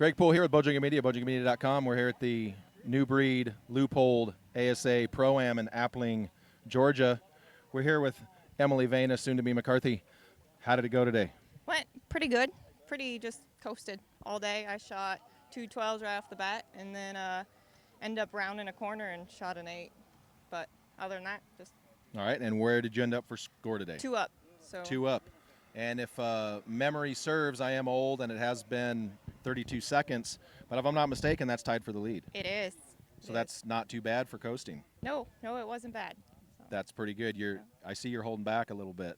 Greg Poole here with Bowjunky Media, bowjunkymedia.com. We're here at the New Breed Loophole ASA Pro-Am in Appling, Georgia. We're here with Emily Vena, soon to be McCarthy. How did it go today? Went pretty good. Pretty just coasted all day. I shot 2 12s right off the bat, and then ended up rounding a corner and shot an 8. But other than that, just All right, and where did you end up for score today? 2 up. So 2 up. And if memory serves, I am old, and it has been 32 seconds. But if I'm not mistaken, that's tied for the lead. it is. So that's not too bad for coasting. No, it wasn't bad. So, That's pretty good. I see you're holding back a little bit.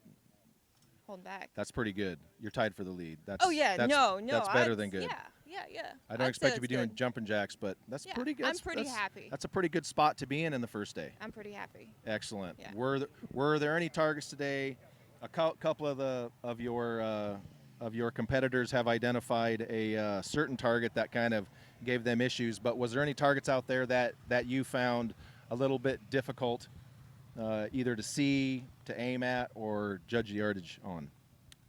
holding back. That's pretty good. You're tied for the lead. That's, Oh yeah, that's, no. That's better than good. Yeah. I don't expect you to be doing jumping jacks, but that's Yeah, pretty good. I'm pretty happy. That's a pretty good spot to be in the first day. I'm pretty happy. Excellent. Yeah. Were there any targets today? A couple of your competitors have identified a certain target that kind of gave them issues, but was there any targets out there that you found a little bit difficult either to see, to aim at, or judge the yardage on?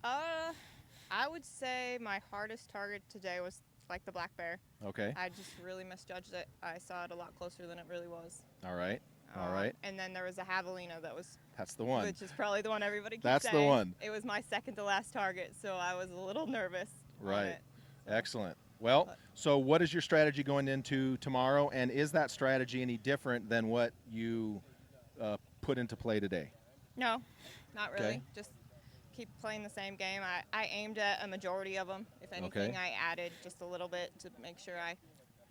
I would say my hardest target today was like the black bear. Okay. I just really misjudged it. I saw it a lot closer than it really was. All right. All right. And then there was a javelina that was, That's the one. which is probably the one everybody keeps That's saying. the one. It was my second to last target, so I was a little nervous. on Right. it. Excellent. Well, so what is your strategy going into tomorrow, and is that strategy any different than what you put into play today? No, not really. Okay. Just keep playing the same game. I aimed at a majority of them. If anything, Okay. I added just a little bit to make sure I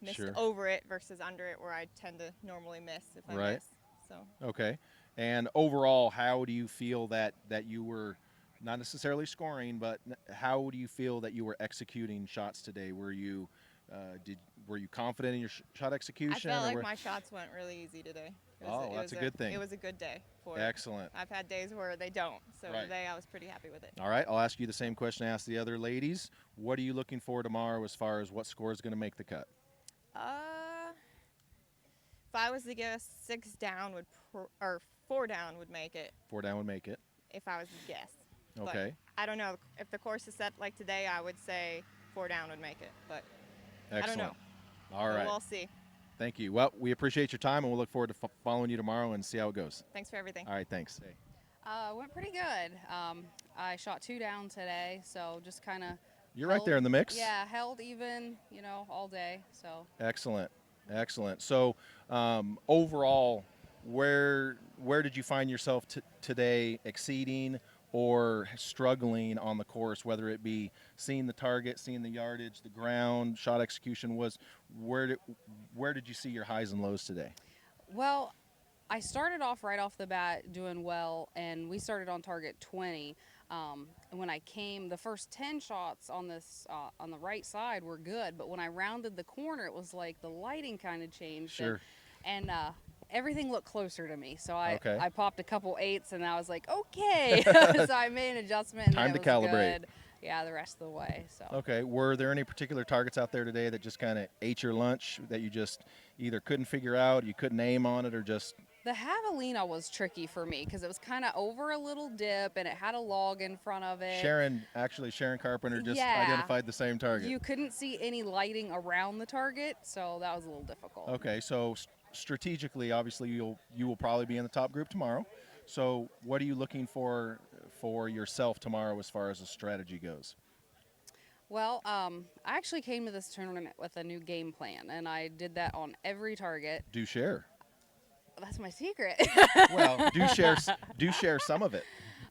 missed Sure. over it versus under it, where I tend to normally miss if I Right. miss. So Okay. And overall, how do you feel that you were not necessarily scoring, but how do you feel that you were executing shots today? Were you confident in your shot I execution? felt or like were- my shots went really easy today. That's a good thing. It was a good day for it. Excellent. I've had days where they don't, so Right. today I was pretty happy with it. All right. I'll ask you the same question I asked the other ladies. What are you looking for tomorrow as far as what score is going to make the cut? If I was to guess, 6 down or 4 down would make it. 4 down would make it. If I was to guess. But Okay. I don't know. If the course is set like today, I would say 4 down would make it. But Excellent. I don't know. All So right. we'll see. Thank you. Well, we appreciate your time, and we'll look forward to following you tomorrow and see how it goes. Thanks for everything. All right. Thanks. Went pretty good. I shot 2 down today, so just kind of. You're right there in the mix. Yeah, held even, all day. So. Excellent. Excellent. So overall, where did you find yourself today exceeding or struggling on the course, whether it be seeing the target, seeing the yardage, the ground, shot execution? Where did you see your highs and lows today? Well, I started off right off the bat doing well, and we started on target 20. And when I came, the first 10 shots on this on the right side were good, but when I rounded the corner, it was like the lighting kind of changed. Sure. And everything looked closer to me, so I Okay. I popped a couple 8s, and I was like, okay. So I made an adjustment. And Time it to was calibrate. Good. Yeah, the rest of the way. So. Okay. Were there any particular targets out there today that just kind of ate your lunch, that you just either couldn't figure out, you couldn't aim on it, or just? The javelina was tricky for me because it was kind of over a little dip and it had a log in front of it. Sharon Carpenter just Yeah. identified the same target. You couldn't see any lighting around the target, so that was a little difficult. Okay, so strategically, obviously, you will probably be in the top group tomorrow. So what are you looking for yourself tomorrow as far as the strategy goes? Well, I actually came to this tournament with a new game plan, and I did that on every target. Do share. That's my secret. Well, do share some of it.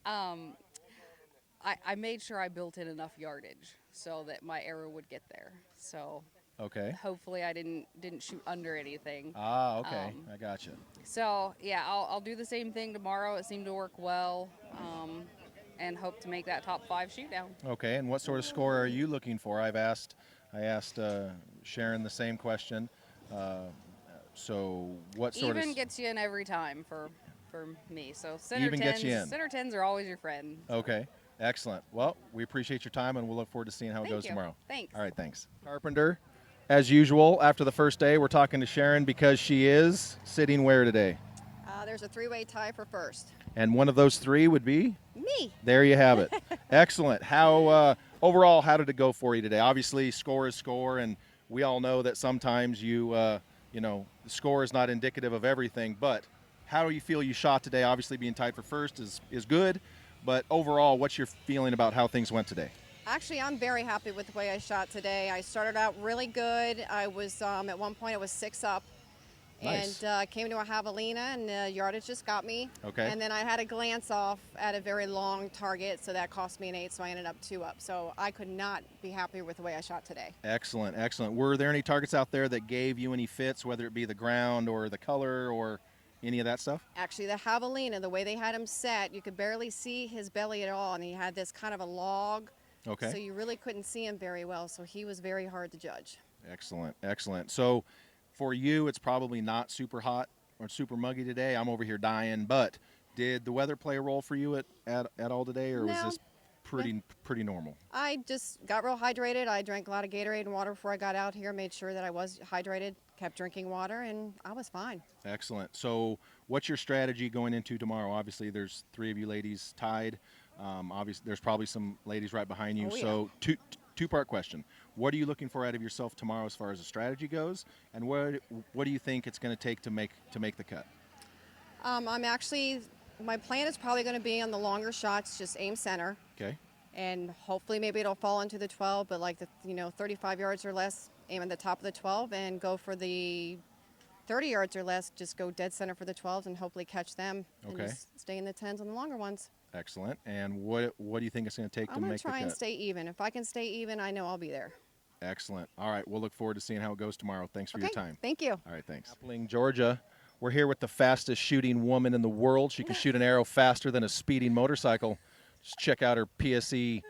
I made sure I built in enough yardage so that my arrow would get there. So Okay. hopefully I didn't shoot under anything. Ah, okay. I got you. So yeah, I'll do the same thing tomorrow. It seemed to work well, and hope to make that top 5 shoot down. Okay, and what sort of score are you looking for? I asked Sharon the same question. So what sort Even of gets you in every time for me. So center Even 10s, gets you in. center 10s are always your friend. Okay, excellent. Well, we appreciate your time, and we'll look forward to seeing how it Thank goes you. tomorrow. Thanks. All right, thanks. Carpenter, as usual, after the first day, we're talking to Sharon because she is sitting where today? There's a 3-way tie for first. And one of those 3 would be? Me. There you have it. Excellent. How overall, how did it go for you today? Obviously, score is score, and we all know that sometimes the score is not indicative of everything. But how do you feel you shot today? Obviously, being tied for first is good, but overall, what's your feeling about how things went today? Actually, I'm very happy with the way I shot today. I started out really good. I was, at one point, I was 6 up. Nice. And came to a javelina, and the yardage just got me. Okay. And then I had a glance off at a very long target, so that cost me an 8, so I ended up 2 up. So I could not be happier with the way I shot today. Excellent, excellent. Were there any targets out there that gave you any fits, whether it be the ground or the color or any of that stuff? Actually, the javelina, the way they had him set, you could barely see his belly at all, and he had this kind of a log. Okay. So you really couldn't see him very well, so he was very hard to judge. Excellent, excellent. So for you, it's probably not super hot or super muggy today. I'm over here dying, but did the weather play a role for you at all today, or was No. this pretty normal? I just got real hydrated. I drank a lot of Gatorade and water before I got out here, made sure that I was hydrated, kept drinking water, and I was fine. Excellent. So what's your strategy going into tomorrow? Obviously, there's 3 of you ladies tied. Obviously, there's probably some ladies right behind you. Oh, yeah. So two-part question. What are you looking for out of yourself tomorrow as far as the strategy goes, and what do you think it's going to take to make the cut? My plan is probably going to be on the longer shots, just aim center, Okay. and hopefully maybe it'll fall into the 12, but like 35 yards or less, aim at the top of the 12, and go for the 30 yards or less, just go dead center for the 12s and hopefully catch them. Okay. And just stay in the 10s on the longer ones. Excellent. And what do you think it's going to take to I'm going make to try the and cut? stay even. If I can stay even, I know I'll be there. Excellent. All right. We'll look forward to seeing how it goes tomorrow. Thanks for your time. Thank you. All right. Thanks. Appling, Georgia. We're here with the fastest shooting woman in the world. She can shoot an arrow faster than a speeding motorcycle. Just check out her PSE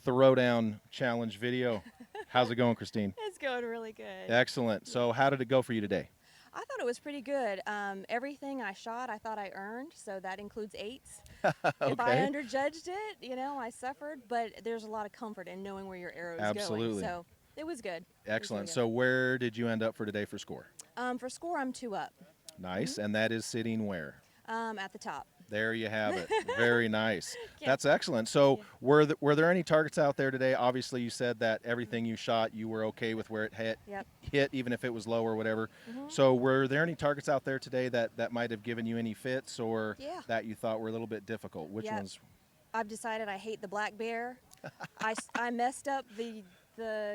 Throwdown Challenge video. How's it going, Christine? It's going really good. Excellent. So how did it go for you today? I thought it was pretty good. Everything I shot, I thought I earned, so that includes 8s. If I Okay. underjudged it, I suffered, but there's a lot of comfort in knowing where your arrow is Absolutely. going. So it was good. Excellent. It was So where did you end up for today for score? really good. For score, I'm 2 up Nice. And that is sitting where? at the top. There you have it. Very nice. That's excellent. So were there any targets out there today? Obviously, you said that everything you shot, you were okay with where it hit, even if it was low or whatever. So were there any targets out there today that might have given you any fits or Yeah. that you thought were a little bit difficult? Which Yep. ones? I've decided I hate the black bear. I messed up the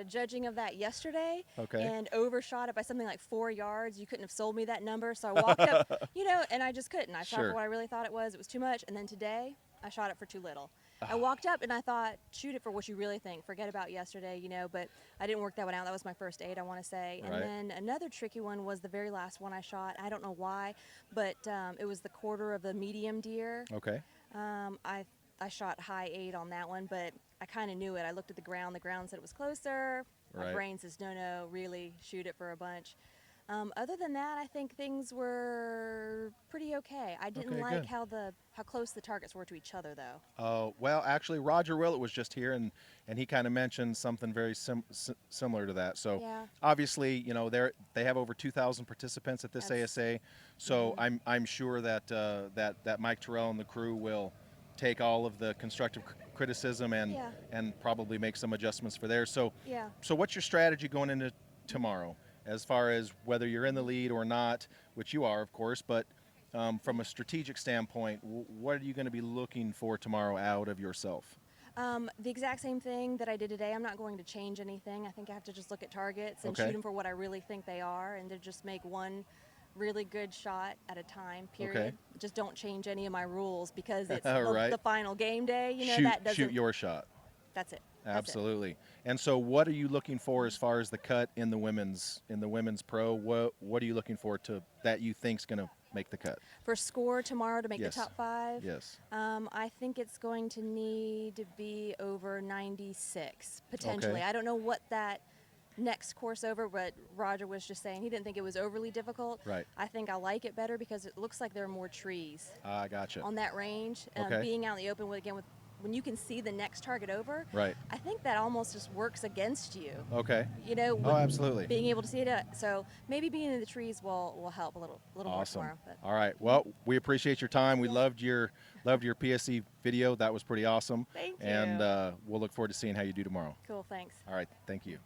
judging of that yesterday Okay. and overshot it by something like 4 yards. You couldn't have sold me that number, so I walked up, and I just couldn't. I shot Sure. for what I really thought it was. It was too much, and then today I shot it for too little. I walked up and I thought, shoot it for what you really think. Forget about yesterday, but I didn't work that one out. That was my first 8, I want to say. And Right. then another tricky one was the very last one I shot. I don't know why, but it was the quarter of the medium deer. Okay. I shot high 8 on that one, but I kind of knew it. I looked at the ground. The ground said it was closer. My Right. brain says, no, really, shoot it for a bunch. Other than that, I think things were pretty okay. I didn't Okay, like good. how close the targets were to each other, though. Well, actually, Roger Willett was just here, and he kind of mentioned something very similar to that. So Yeah. obviously, they have over 2,000 participants at this That's- ASA. So I'm sure that that Mike Terrell and the crew will take all of the constructive criticism Yeah. and probably make some adjustments for theirs. So Yeah. so what's your strategy going into tomorrow, as far as whether you're in the lead or not, which you are, of course, but from a strategic standpoint, what are you going to be looking for tomorrow out of yourself? The exact same thing that I did today. I'm not going to change anything. I think I have to just look at targets and Okay. shoot them for what I really think they are, and to just make one really good shot at a time, period. Okay. Just don't change any of my rules because it's Right. the final game day. shoot, that doesn't. shoot your shot. That's it. That's it. Absolutely. And so what are you looking for as far as the cut in the women's pro? What are you looking for that you think's going to make the cut? For score tomorrow to make Yes. the top 5, Yes. I think it's going to need to be over 96, potentially. Okay. I don't know what that next course over, but Roger was just saying he didn't think it was overly difficult. Right. I think I like it better because it looks like there are more trees I gotcha. on that range. Okay. Being out in the open with when you can see the next target over, Right. I think that almost just works against you. Okay. With absolutely. being able to see it. So maybe being in the trees will help a little more Awesome. tomorrow. But All right. Well, we appreciate your time. We loved your PSC video. That was pretty awesome. Thank And you. we'll look forward to seeing how you do tomorrow. Cool, thanks. All right, thank you.